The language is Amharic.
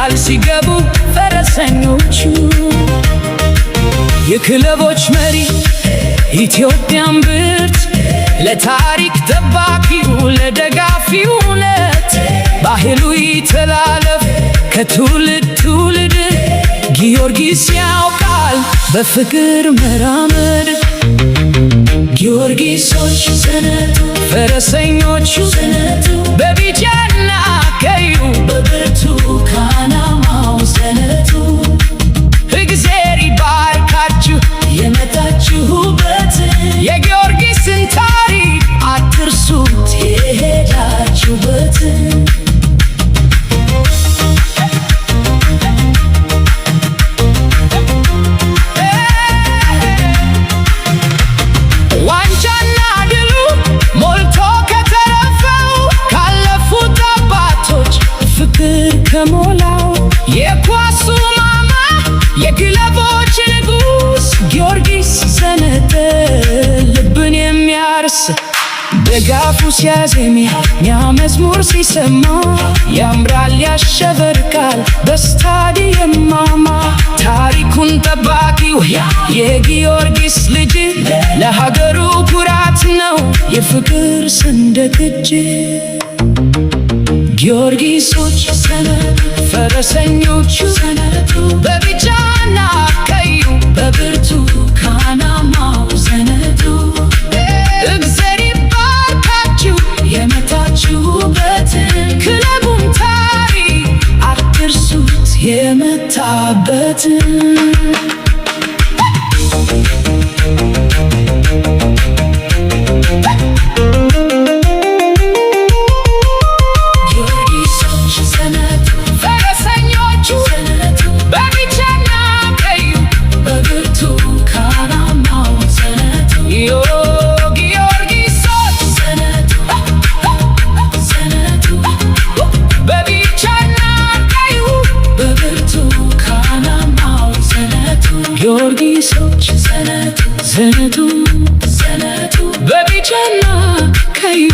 ቃል ሲገቡ ፈረሰኞቹ የክለቦች መሪ ኢትዮጵያን ብርት ለታሪክ ጠባቂው ለደጋፊው ነት ባህሉ ይተላለፍ ከትውልድ ትውልድ ጊዮርጊስ ያውቃል በፍቅር መራመድ ጊዮርጊሶች ሰነቱ ፈረሰኞቹ ሰነቱ በቢጫና ቀዩ በብርቱካናማው ሰነቱ እግዜር ይባርካችሁ የመጣችሁበት የጊዮርጊስን ታሪክ አትርሱት የሄዳችሁበትን ዋንጫና ድሉ ሞልቶ ከተረፈው ካለፉት አባቶች ፍቅር ከሞላው የኳሱ ማማ የክለቦች ንጉስ ጊዮርጊስ ሰነደ ልብን የሚያርስ ደጋፉ ሲያዜም መዝሙር ሲሰማ ያምራል ያሸበርቃል በስታዲየም ማማ ታሪኩን ጠባቂው የጊዮርጊስ ልጅ ለሀገሩ ኩራት ነው የፍቅር ሰንደቅ እጅ ጊዮርጊሶች ሰነዱ ፈረሰኞቹ ሰነዱ በቢጫና ቀዩ በብርቱካናማው ሰነዱ እግዜር ይባርካችሁ የመጣችሁበትን ክለቡን ታሪክ አትርሱት የመጣበትን ጊዮርጊሶች ሰነቱ በቢጫና ቀዩ